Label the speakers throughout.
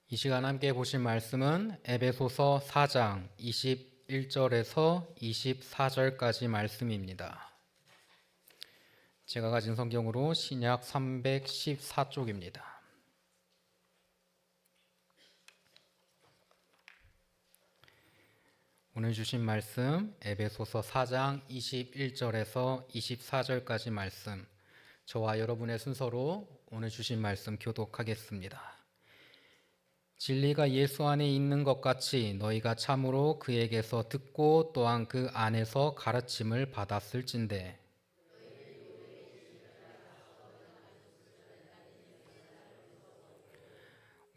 Speaker 1: 이 시간 함께 보실 말씀은 에베소서 4장 21절에서 24절까지 말씀입니다. 제가 가진 성경으로 신약 314쪽입니다. 오늘 주신 말씀 에베소서 4장 21절에서 24절까지 말씀, 저와 여러분의 순서로 오늘 주신 말씀 교독하겠습니다. 진리가 예수 안에 있는 것 같이 너희가 참으로 그에게서 듣고 또한 그 안에서 가르침을 받았을진대.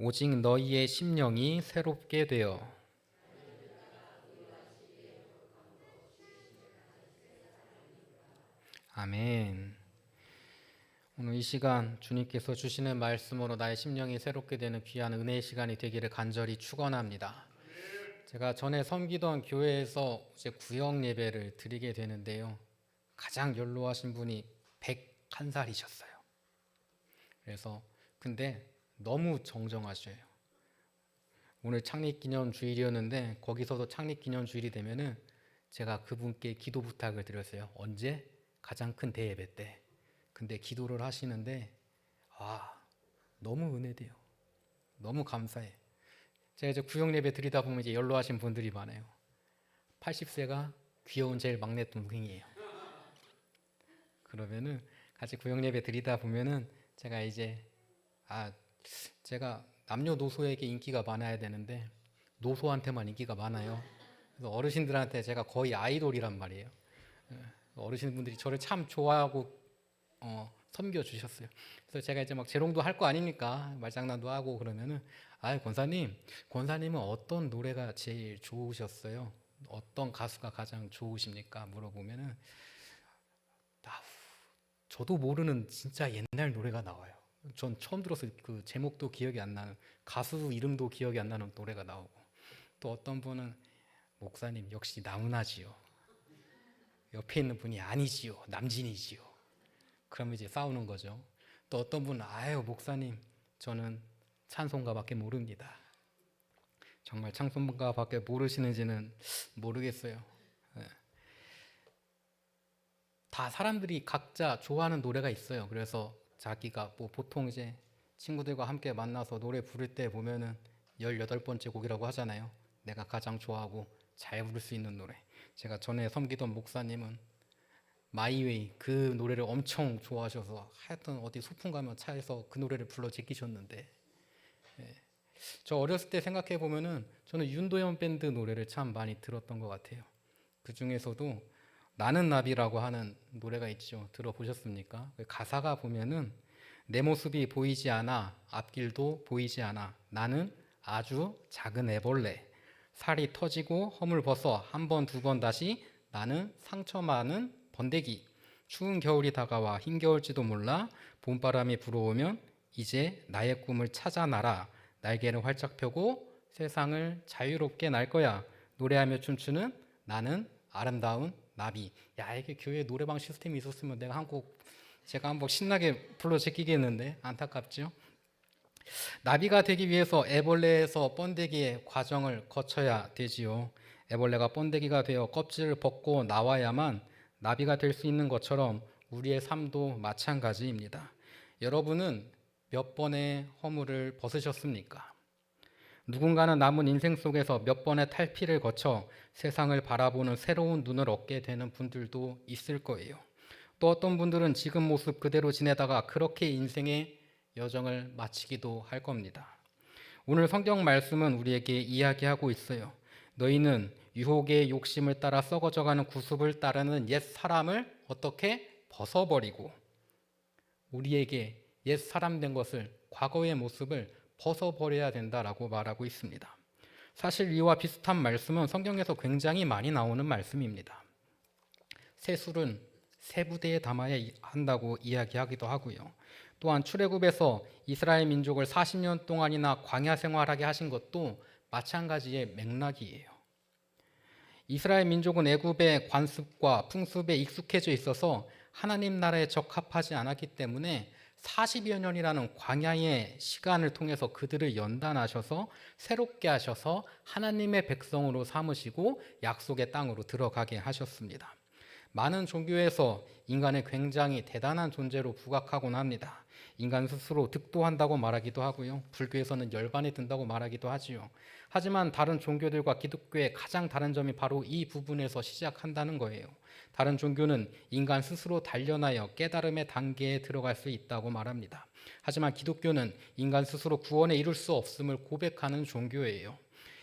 Speaker 1: 오직 너희의 심령이 새롭게 되어. 아멘. 오늘 이 시간 주님께서 주시는 말씀으로 나의 심령이 새롭게 되는 귀한 은혜의 시간이 되기를 간절히 축원합니다. 제가 전에 섬기던 교회에서 이제 구역 예배를 드리게 되는데요. 가장 연로하신 분이 101살이셨어요. 그래서 근데 너무 정정하셔요. 오늘 창립기념주일이었는데 거기서도 창립기념주일이 되면은 제가 그분께 기도 부탁을 드렸어요. 언제? 가장 큰 대예배 때. 근데 기도를 하시는데 너무 은혜돼요. 너무 감사해. 제가 이제 구역 예배 드리다 보면 이제 연로하신 분들이 많아요. 80세가 귀여운 제일 막내 동생이에요. 그러면은 같이 구역 예배 드리다 보면은 제가 이제 제가 남녀노소에게 인기가 많아야 되는데 노소한테만 인기가 많아요. 그래서 어르신들한테 제가 거의 아이돌이란 말이에요. 어르신분들이 저를 참 좋아하고 섬겨주셨어요. 그래서 제가 이제 막 재롱도 할 거 아니니까 말장난도 하고 그러면은 권사님은 어떤 노래가 제일 좋으셨어요? 어떤 가수가 가장 좋으십니까? 물어보면은 저도 모르는 진짜 옛날 노래가 나와요. 전 처음 들어서 그 제목도 기억이 안 나는, 가수 이름도 기억이 안 나는 노래가 나오고, 또 어떤 분은 목사님 역시 나훈아지요. 옆에 있는 분이 아니지요. 남진이지요. 그러면 이제 싸우는 거죠. 또 어떤 분은 목사님 저는 찬송가밖에 모릅니다. 정말 찬송가밖에 모르시는지는 모르겠어요. 다 사람들이 각자 좋아하는 노래가 있어요. 그래서 자기가 보통 이제 친구들과 함께 만나서 노래 부를 때 보면은 18번째 곡이라고 하잖아요. 내가 가장 좋아하고 잘 부를 수 있는 노래. 제가 전에 섬기던 목사님은 마이웨이 그 노래를 엄청 좋아하셔서 하여튼 어디 소풍 가면 차에서 그 노래를 불러 제끼셨는데, 저 어렸을 때 생각해 보면은 저는 윤도현 밴드 노래를 참 많이 들었던 것 같아요. 그 중에서도 나는 나비라고 하는 노래가 있죠. 들어보셨습니까? 가사가 보면은 내 모습이 보이지 않아, 앞길도 보이지 않아, 나는 아주 작은 애벌레, 살이 터지고 허물 벗어 한 번 두 번 다시, 나는 상처 많은 번데기, 추운 겨울이 다가와 힘겨울지도 몰라, 봄바람이 불어오면 이제 나의 꿈을 찾아나라, 날개를 활짝 펴고 세상을 자유롭게 날 거야, 노래하며 춤추는 나는 아름다운 나비. 이게 교회 노래방 시스템이 있었으면 제가 한번 신나게 불러 제끼겠는데 안타깝죠. 나비가 되기 위해서 애벌레에서 번데기의 과정을 거쳐야 되지요. 애벌레가 번데기가 되어 껍질을 벗고 나와야만 나비가 될 수 있는 것처럼 우리의 삶도 마찬가지입니다. 여러분은 몇 번의 허물을 벗으셨습니까? 누군가는 남은 인생 속에서 몇 번의 탈피를 거쳐 세상을 바라보는 새로운 눈을 얻게 되는 분들도 있을 거예요. 또 어떤 분들은 지금 모습 그대로 지내다가 그렇게 인생의 여정을 마치기도 할 겁니다. 오늘 성경 말씀은 우리에게 이야기하고 있어요. 너희는 유혹의 욕심을 따라 썩어져가는 구습을 따르는 옛 사람을 어떻게 벗어버리고, 우리에게 옛 사람 된 것을, 과거의 모습을 벗어버려야 된다라고 말하고 있습니다. 사실 이와 비슷한 말씀은 성경에서 굉장히 많이 나오는 말씀입니다. 세술은 세 부대에 담아야 한다고 이야기하기도 하고요. 또한 출애굽에서 이스라엘 민족을 40년 동안이나 광야 생활하게 하신 것도 마찬가지의 맥락이에요. 이스라엘 민족은 애굽의 관습과 풍습에 익숙해져 있어서 하나님 나라에 적합하지 않았기 때문에 40여 년이라는 광야의 시간을 통해서 그들을 연단하셔서 새롭게 하셔서 하나님의 백성으로 삼으시고 약속의 땅으로 들어가게 하셨습니다. 많은 종교에서 인간을 굉장히 대단한 존재로 부각하곤 합니다. 인간 스스로 득도한다고 말하기도 하고요. 불교에서는 열반이 든다고 말하기도 하지요. 하지만 다른 종교들과 기독교의 가장 다른 점이 바로 이 부분에서 시작한다는 거예요. 다른 종교는 인간 스스로 단련하여 깨달음의 단계에 들어갈 수 있다고 말합니다. 하지만 기독교는 인간 스스로 구원에 이룰 수 없음을 고백하는 종교예요.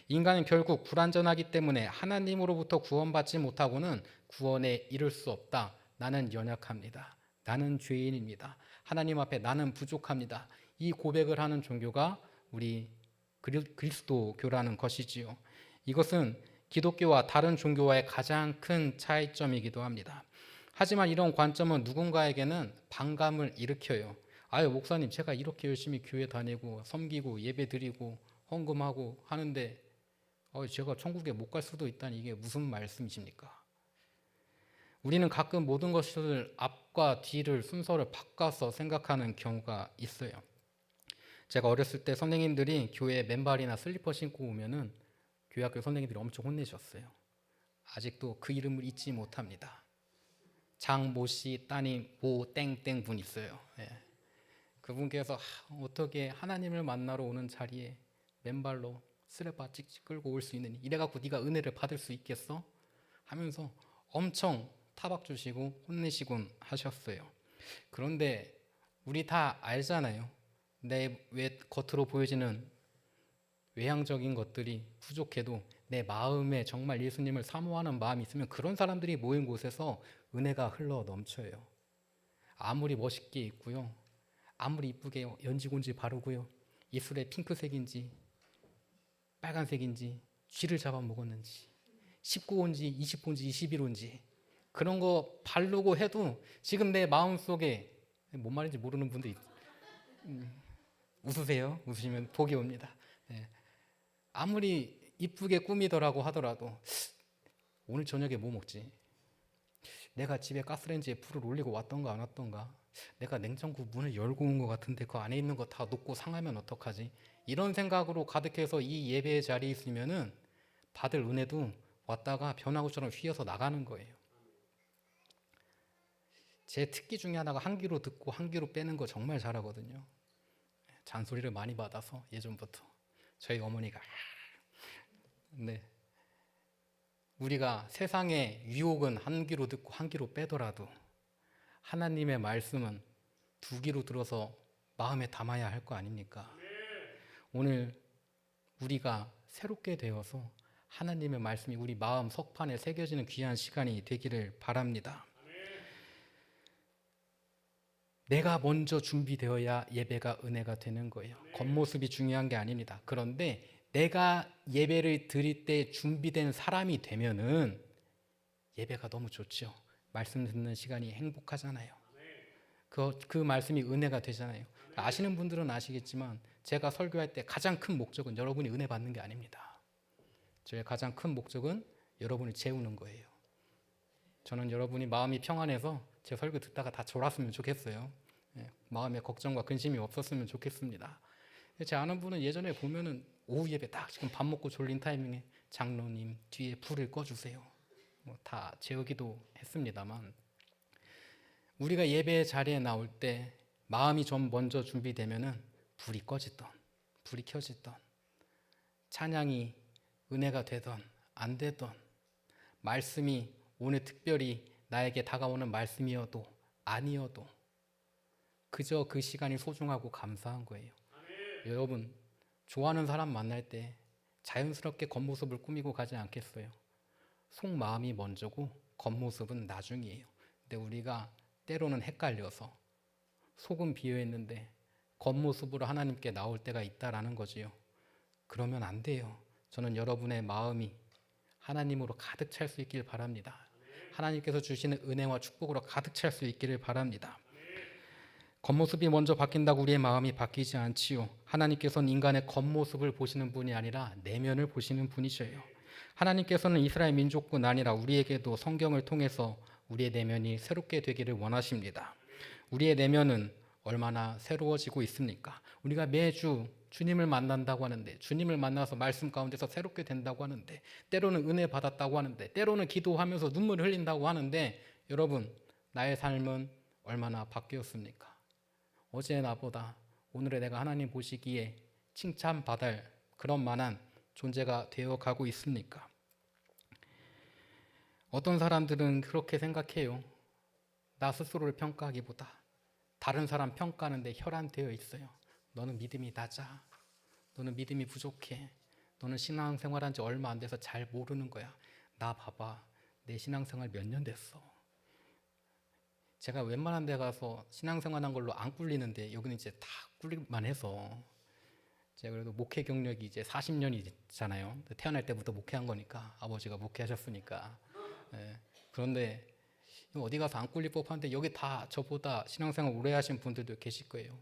Speaker 1: 인간은 결국 불완전하기 때문에 하나님으로부터 구원받지 못하고는 구원에 이룰 수 없다. 나는 연약합니다. 나는 죄인입니다. 하나님 앞에 나는 부족합니다. 이 고백을 하는 종교가 우리 그리스도교라는 것이지요. 이것은 기독교와 다른 종교와의 가장 큰 차이점이기도 합니다. 하지만 이런 관점은 누군가에게는 반감을 일으켜요. 아유, 목사님, 제가 이렇게 열심히 교회 다니고 섬기고 예배 드리고 헌금하고 하는데 제가 천국에 못 갈 수도 있다니 이게 무슨 말씀이십니까? 우리는 가끔 모든 것을 앞과 뒤를 순서를 바꿔서 생각하는 경우가 있어요. 제가 어렸을 때 선생님들이 교회에 맨발이나 슬리퍼 신고 오면은 교회 학교 선생님들이 엄청 혼내셨어요. 아직도 그 이름을 잊지 못합니다. 장모씨 따님 모 땡땡 분 있어요. 예. 그분께서 어떻게 하나님을 만나러 오는 자리에 맨발로 스레바 찍찍 끌고 올 수 있느니 이래갖고 네가 은혜를 받을 수 있겠어? 하면서 엄청 타박 주시고 혼내시곤 하셨어요. 그런데 우리 다 알잖아요. 내 왜 겉으로 보여지는 외향적인 것들이 부족해도 내 마음에 정말 예수님을 사모하는 마음이 있으면 그런 사람들이 모인 곳에서 은혜가 흘러 넘쳐요. 아무리 멋있게 입고요, 아무리 이쁘게 연지곤지 바르고요, 입술에 핑크색인지 빨간색인지 쥐를 잡아먹었는지 19호인지 20호인지 21호인지 그런 거 바르고 해도 지금 내 마음속에 뭔 말인지 모르는 분도 웃으세요. 웃으시면 복이 옵니다. 네. 아무리 이쁘게 꾸미더라고 하더라도 오늘 저녁에 뭐 먹지? 내가 집에 가스레인지에 불을 올리고 왔던가 안 왔던가? 내가 냉장고 문을 열고 온 것 같은데 그 안에 있는 거 다 녹고 상하면 어떡하지? 이런 생각으로 가득해서 이 예배의 자리에 있으면은 받을 은혜도 왔다가 변화구처럼 휘어서 나가는 거예요. 제 특기 중에 하나가 한 귀로 듣고 한 귀로 빼는 거 정말 잘하거든요. 잔소리를 많이 받아서 예전부터 저희 어머니가 네. 우리가 세상의 유혹은 한 귀로 듣고 한 귀로 빼더라도 하나님의 말씀은 두 귀로 들어서 마음에 담아야 할 거 아닙니까? 오늘 우리가 새롭게 되어서 하나님의 말씀이 우리 마음 석판에 새겨지는 귀한 시간이 되기를 바랍니다. 내가 먼저 준비되어야 예배가 은혜가 되는 거예요. 겉모습이 중요한 게 아닙니다. 그런데 내가 예배를 드릴 때 준비된 사람이 되면은 예배가 너무 좋죠. 말씀 듣는 시간이 행복하잖아요. 그 말씀이 은혜가 되잖아요. 아시는 분들은 아시겠지만 제가 설교할 때 가장 큰 목적은 여러분이 은혜 받는 게 아닙니다. 저의 가장 큰 목적은 여러분을 재우는 거예요. 저는 여러분이 마음이 평안해서 제 설교 듣다가 다 졸았으면 좋겠어요. 마음에 걱정과 근심이 없었으면 좋겠습니다. 제 아는 분은 예전에 보면은 오후 예배 딱 지금 밥 먹고 졸린 타이밍에 장로님 뒤에 불을 꺼주세요. 다 재우기도 했습니다만 우리가 예배 자리에 나올 때 마음이 좀 먼저 준비되면은 불이 꺼지던 불이 켜지던 찬양이 은혜가 되던 안 되던 말씀이 오늘 특별히 나에게 다가오는 말씀이어도 아니어도 그저 그 시간이 소중하고 감사한 거예요. 여러분 좋아하는 사람 만날 때 자연스럽게 겉모습을 꾸미고 가지 않겠어요? 속마음이 먼저고 겉모습은 나중이에요. 근데 우리가 때로는 헷갈려서 속은 비어있는데 겉모습으로 하나님께 나올 때가 있다라는 거지요. 그러면 안 돼요. 저는 여러분의 마음이 하나님으로 가득 찰 수 있길 바랍니다. 하나님께서 주시는 은혜와 축복으로 가득 찰 수 있기를 바랍니다. 겉모습이 먼저 바뀐다고 우리의 마음이 바뀌지 않지요. 하나님께서는 인간의 겉모습을 보시는 분이 아니라 내면을 보시는 분이셔요. 하나님께서는 이스라엘 민족뿐 아니라 우리에게도 성경을 통해서 우리의 내면이 새롭게 되기를 원하십니다. 우리의 내면은 얼마나 새로워지고 있습니까? 우리가 매주 주님을 만난다고 하는데, 주님을 만나서 말씀 가운데서 새롭게 된다고 하는데, 때로는 은혜 받았다고 하는데, 때로는 기도하면서 눈물을 흘린다고 하는데, 여러분, 나의 삶은 얼마나 바뀌었습니까? 어제 나보다 오늘의 내가 하나님 보시기에 칭찬받을 그런 만한 존재가 되어 가고 있습니까? 어떤 사람들은 그렇게 생각해요. 나 스스로를 평가하기보다 다른 사람 평가하는데 혈안되어 있어요. 너는 믿음이 낮아. 너는 믿음이 부족해. 너는 신앙생활한 지 얼마 안 돼서 잘 모르는 거야. 나 봐봐. 내 신앙생활 몇 년 됐어. 제가 웬만한 데 가서 신앙생활한 걸로 안 꿀리는데 여기는 이제 다 꿀릴만 해서 제가 그래도 목회 경력이 이제 40년이잖아요. 태어날 때부터 목회한 거니까 아버지가 목회하셨으니까. 예. 그런데 어디 가서 안 꿀릴 법한데 여기 다 저보다 신앙생활 오래 하신 분들도 계실 거예요.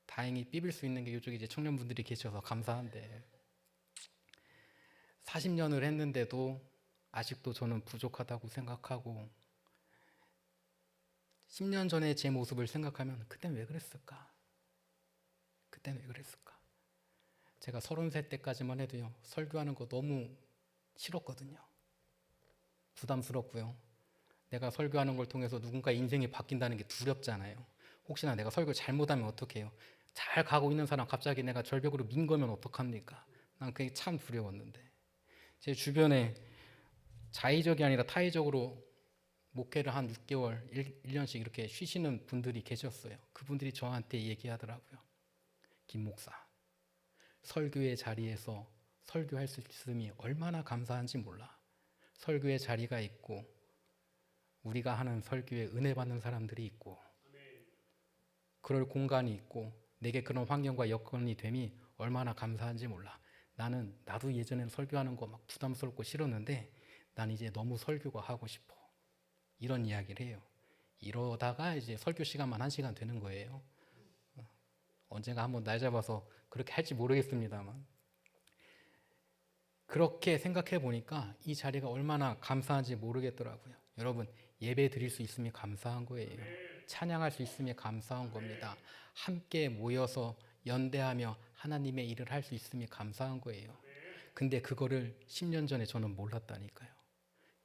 Speaker 1: 다행히 삐빌 수 있는 게 이쪽에 이제 청년분들이 계셔서 감사한데 40년을 했는데도 아직도 저는 부족하다고 생각하고 10년 전에 제 모습을 생각하면 그때는 왜 그랬을까? 그때는 왜 그랬을까? 제가 30살 때까지만 해도요, 설교하는 거 너무 싫었거든요. 부담스럽고요. 내가 설교하는 걸 통해서 누군가 인생이 바뀐다는 게 두렵잖아요. 혹시나 내가 설교 잘못하면 어떡해요? 잘 가고 있는 사람 갑자기 내가 절벽으로 민 거면 어떡합니까? 난 그게 참 두려웠는데 제 주변에 자의적이 아니라 타의적으로 목회를 한 6개월, 1년씩 이렇게 쉬시는 분들이 계셨어요. 그분들이 저한테 얘기하더라고요. 김 목사, 설교의 자리에서 설교할 수 있음이 얼마나 감사한지 몰라. 설교의 자리가 있고 우리가 하는 설교에 은혜 받는 사람들이 있고 그럴 공간이 있고 내게 그런 환경과 여건이 됨이 얼마나 감사한지 몰라. 나도 예전에는 설교하는 거 막 부담스럽고 싫었는데 난 이제 너무 설교가 하고 싶어. 이런 이야기를 해요. 이러다가 이제 설교 시간만 1시간 되는 거예요. 언젠가 한번 날 잡아서 그렇게 할지 모르겠습니다만 그렇게 생각해 보니까 이 자리가 얼마나 감사한지 모르겠더라고요. 여러분, 예배 드릴 수 있으면 감사한 거예요. 찬양할 수 있으면 감사한 겁니다. 함께 모여서 연대하며 하나님의 일을 할 수 있으면 감사한 거예요. 근데 그거를 10년 전에 저는 몰랐다니까요.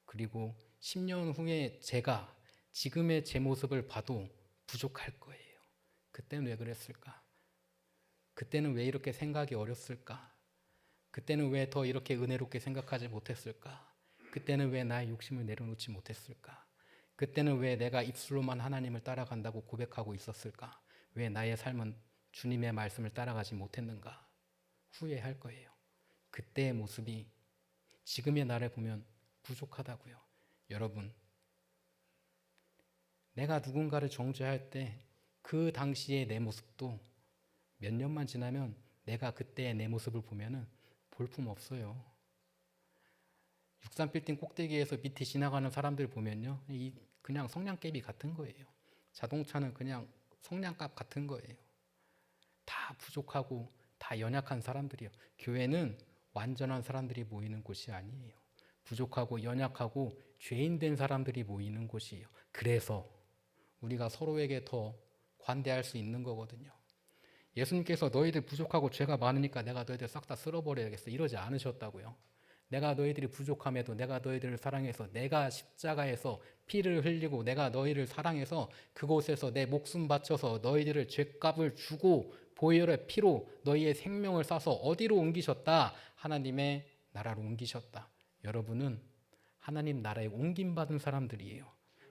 Speaker 1: 그리고 10년 후에 제가 지금의 제 모습을 봐도 부족할 거예요. 그때는 왜 그랬을까? 그때는 왜 이렇게 생각이 어렸을까? 그때는 왜 더 이렇게 은혜롭게 생각하지 못했을까? 그때는 왜 나의 욕심을 내려놓지 못했을까? 그때는 왜 내가 입술로만 하나님을 따라간다고 고백하고 있었을까? 왜 나의 삶은 주님의 말씀을 따라가지 못했는가? 후회할 거예요. 그때의 모습이 지금의 나를 보면 부족하다고요. 여러분, 내가 누군가를 정죄할 때 그 당시의 내 모습도 몇 년만 지나면 내가 그때의 내 모습을 보면은 볼품 없어요. 63빌딩 꼭대기에서 밑에 지나가는 사람들 보면요, 그냥 성냥개비 같은 거예요. 자동차는 그냥 성냥갑 같은 거예요. 다 부족하고 다 연약한 사람들이요. 교회는 완전한 사람들이 모이는 곳이 아니에요. 부족하고 연약하고 죄인 된 사람들이 모이는 곳이에요. 그래서 우리가 서로에게 더 관대할 수 있는 거거든요. 예수님께서 너희들 부족하고 죄가 많으니까 내가 너희들 싹 다 쓸어버려야겠어 이러지 않으셨다고요. 내가 너희들이 부족함에도 내가 너희들을 사랑해서 내가 십자가에서 피를 흘리고 내가 너희를 사랑해서 그곳에서 내 목숨 바쳐서 너희들을 죄값을 주고 보혈의 피로 너희의 생명을 싸서 어디로 옮기셨다? 하나님의 나라로 옮기셨다. 여러분은 하나님 나라에 옮김받은 사람들이에요.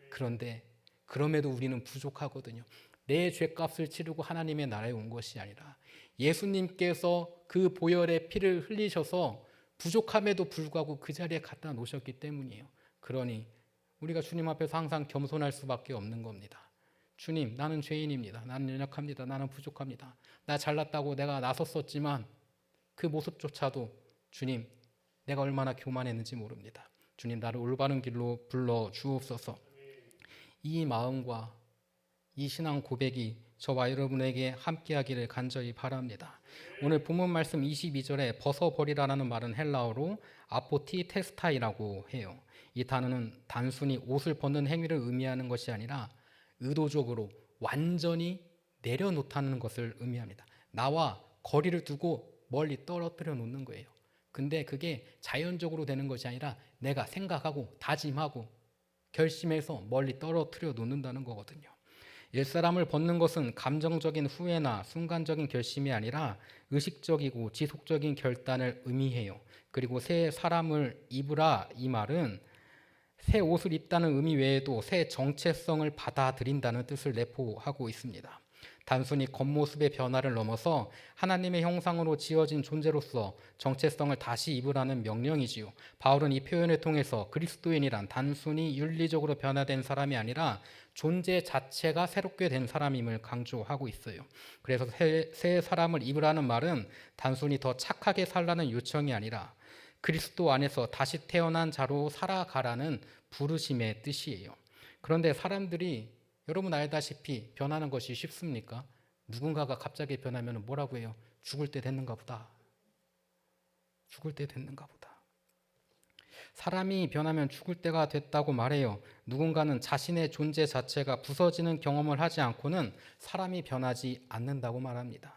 Speaker 1: 그런데 그럼에도 우리는 부족하거든요. 내 죄값을 치르고 하나님의 나라에 온 것이 아니라 예수님께서 그 보혈의 피를 흘리셔서 부족함에도 불구하고 그 자리에 갖다 놓으셨기 때문이에요. 그러니 우리가 주님 앞에서 항상 겸손할 수밖에 없는 겁니다. 주님, 나는 죄인입니다. 나는 연약합니다. 나는 부족합니다. 나 잘났다고 내가 나섰었지만 그 모습조차도 주님, 내가 얼마나 교만했는지 모릅니다. 주님, 나를 올바른 길로 불러 주옵소서. 이 마음과 이 신앙 고백이 저와 여러분에게 함께하기를 간절히 바랍니다. 오늘 본문 말씀 22절에 벗어버리라는 말은 헬라어로 아포티 테스타이라고 해요. 이 단어는 단순히 옷을 벗는 행위를 의미하는 것이 아니라 의도적으로 완전히 내려놓다는 것을 의미합니다. 나와 거리를 두고 멀리 떨어뜨려 놓는 거예요. 근데 그게 자연적으로 되는 것이 아니라 내가 생각하고 다짐하고 결심해서 멀리 떨어뜨려 놓는다는 거거든요. 옛사람을 벗는 것은 감정적인 후회나 순간적인 결심이 아니라 의식적이고 지속적인 결단을 의미해요. 그리고 새 사람을 입으라 이 말은 새 옷을 입다는 의미 외에도 새 정체성을 받아들인다는 뜻을 내포하고 있습니다. 단순히 겉모습의 변화를 넘어서 하나님의 형상으로 지어진 존재로서 정체성을 다시 입으라는 명령이지요. 바울은 이 표현을 통해서 그리스도인이란 단순히 윤리적으로 변화된 사람이 아니라 존재 자체가 새롭게 된 사람임을 강조하고 있어요. 그래서 새 사람을 입으라는 말은 단순히 더 착하게 살라는 요청이 아니라 그리스도 안에서 다시 태어난 자로 살아가라는 부르심의 뜻이에요. 그런데 사람들이 여러분 알다시피 변하는 것이 쉽습니까? 누군가가 갑자기 변하면 뭐라고 해요? 죽을 때 됐는가 보다. 죽을 때 됐는가 보다. 사람이 변하면 죽을 때가 됐다고 말해요. 누군가는 자신의 존재 자체가 부서지는 경험을 하지 않고는 사람이 변하지 않는다고 말합니다.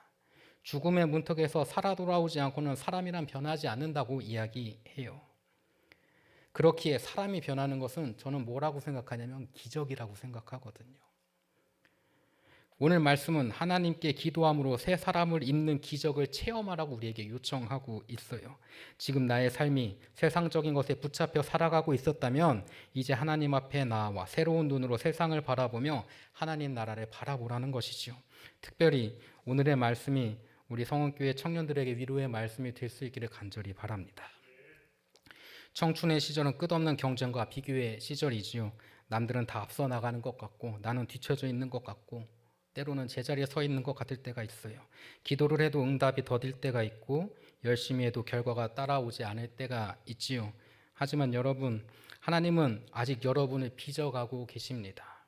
Speaker 1: 죽음의 문턱에서 살아 돌아오지 않고는 사람이란 변하지 않는다고 이야기해요. 그렇기에 사람이 변하는 것은 저는 뭐라고 생각하냐면 기적이라고 생각하거든요. 오늘 말씀은 하나님께 기도함으로 새 사람을 입는 기적을 체험하라고 우리에게 요청하고 있어요. 지금 나의 삶이 세상적인 것에 붙잡혀 살아가고 있었다면 이제 하나님 앞에 나와 새로운 눈으로 세상을 바라보며 하나님 나라를 바라보라는 것이지요. 특별히 오늘의 말씀이 우리 성원교회 청년들에게 위로의 말씀이 될 수 있기를 간절히 바랍니다. 청춘의 시절은 끝없는 경쟁과 비교의 시절이지요. 남들은 다 앞서 나가는 것 같고 나는 뒤처져 있는 것 같고 때로는 제자리에 서 있는 것 같을 때가 있어요. 기도를 해도 응답이 더딜 때가 있고 열심히 해도 결과가 따라오지 않을 때가 있지요. 하지만 여러분, 하나님은 아직 여러분을 빚어가고 계십니다.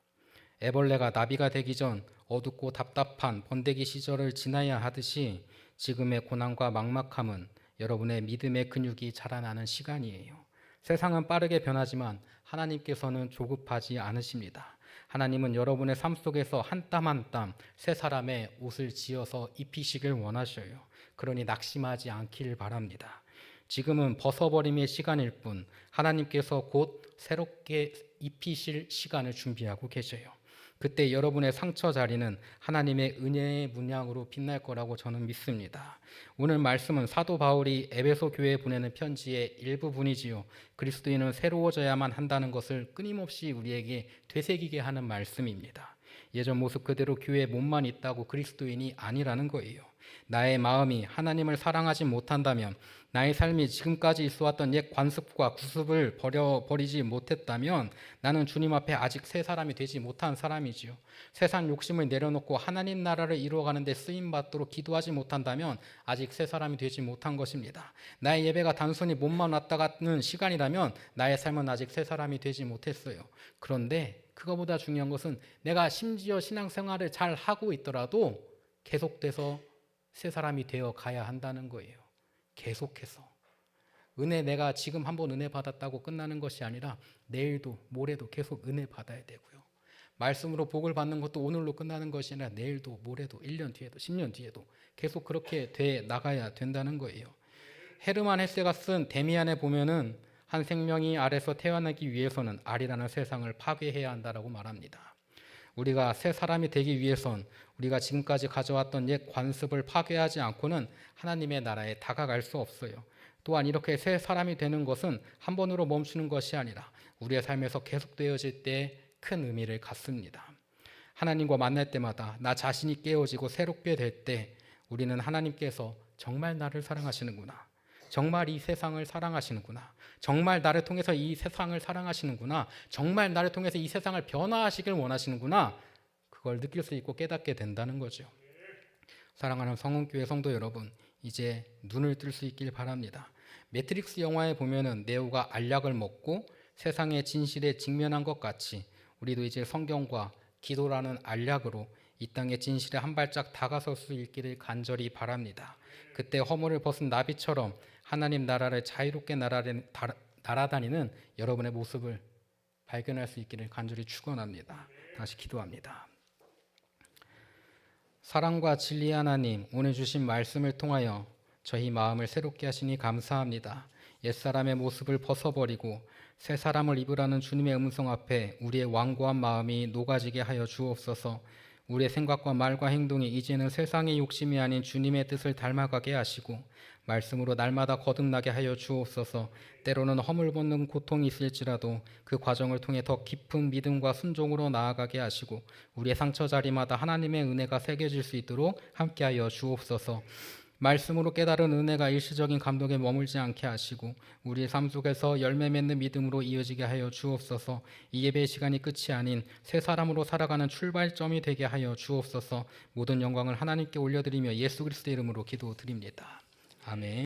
Speaker 1: 애벌레가 나비가 되기 전 어둡고 답답한 번데기 시절을 지나야 하듯이 지금의 고난과 막막함은 여러분의 믿음의 근육이 자라나는 시간이에요. 세상은 빠르게 변하지만 하나님께서는 조급하지 않으십니다. 하나님은 여러분의 삶 속에서 한 땀 한 땀 새 사람의 옷을 지어서 입히시길 원하셔요. 그러니 낙심하지 않기를 바랍니다. 지금은 벗어버림의 시간일 뿐 하나님께서 곧 새롭게 입히실 시간을 준비하고 계셔요. 그때 여러분의 상처 자리는 하나님의 은혜의 문양으로 빛날 거라고 저는 믿습니다. 오늘 말씀은 사도 바울이 에베소 교회에 보내는 편지의 일부분이지요. 그리스도인은 새로워져야만 한다는 것을 끊임없이 우리에게 되새기게 하는 말씀입니다. 예전 모습 그대로 교회에 몸만 있다고 그리스도인이 아니라는 거예요. 나의 마음이 하나님을 사랑하지 못한다면, 나의 삶이 지금까지 있어왔던 옛 관습과 구습을 버리지 못했다면 나는 주님 앞에 아직 새 사람이 되지 못한 사람이지요. 세상 욕심을 내려놓고 하나님 나라를 이루어가는 데 쓰임받도록 기도하지 못한다면 아직 새 사람이 되지 못한 것입니다. 나의 예배가 단순히 몸만 왔다 갔는 시간이라면 나의 삶은 아직 새 사람이 되지 못했어요. 그런데 그거보다 중요한 것은 내가 심지어 신앙생활을 잘 하고 있더라도 계속돼서 새 사람이 되어 가야 한다는 거예요. 계속해서. 내가 지금 한번 은혜 받았다고 끝나는 것이 아니라 내일도 모레도 계속 은혜 받아야 되고요. 말씀으로 복을 받는 것도 오늘로 끝나는 것이 아니라 내일도 모레도 1년 뒤에도 10년 뒤에도 계속 그렇게 돼 나가야 된다는 거예요. 헤르만 헤세가 쓴 데미안에 보면은 한 생명이 알에서 태어나기 위해서는 알이라는 세상을 파괴해야 한다라고 말합니다. 우리가 새 사람이 되기 위해선 우리가 지금까지 가져왔던 옛 관습을 파괴하지 않고는 하나님의 나라에 다가갈 수 없어요. 또한 이렇게 새 사람이 되는 것은 한 번으로 멈추는 것이 아니라 우리의 삶에서 계속되어질 때 큰 의미를 갖습니다. 하나님과 만날 때마다 나 자신이 깨어지고 새롭게 될 때 우리는 하나님께서 정말 나를 사랑하시는구나, 정말 이 세상을 사랑하시는구나, 정말 나를 통해서 이 세상을 사랑하시는구나, 정말 나를 통해서 이 세상을 변화하시길 원하시는구나, 그걸 느낄 수 있고 깨닫게 된다는 거죠. 사랑하는 성원교회 성도 여러분, 이제 눈을 뜰 수 있길 바랍니다. 매트릭스 영화에 보면은 네오가 알약을 먹고 세상의 진실에 직면한 것 같이 우리도 이제 성경과 기도라는 알약으로 이 땅의 진실에 한 발짝 다가설 수 있기를 간절히 바랍니다. 그때 허물을 벗은 나비처럼 하나님 나라를 자유롭게 날아다니는 여러분의 모습을 발견할 수 있기를 간절히 축원합니다. 다시 기도합니다. 사랑과 진리 하나님, 오늘 주신 말씀을 통하여 저희 마음을 새롭게 하시니 감사합니다. 옛사람의 모습을 벗어버리고 새 사람을 입으라는 주님의 음성 앞에 우리의 완고한 마음이 녹아지게 하여 주옵소서. 우리의 생각과 말과 행동이 이제는 세상의 욕심이 아닌 주님의 뜻을 닮아가게 하시고 말씀으로 날마다 거듭나게 하여 주옵소서. 때로는 허물벗는 고통이 있을지라도 그 과정을 통해 더 깊은 믿음과 순종으로 나아가게 하시고 우리의 상처 자리마다 하나님의 은혜가 새겨질 수 있도록 함께하여 주옵소서. 말씀으로 깨달은 은혜가 일시적인 감동에 머물지 않게 하시고 우리의 삶 속에서 열매 맺는 믿음으로 이어지게 하여 주옵소서. 이 예배의 시간이 끝이 아닌 새 사람으로 살아가는 출발점이 되게 하여 주옵소서. 모든 영광을 하나님께 올려드리며 예수 그리스도의 이름으로 기도드립니다. 아멘.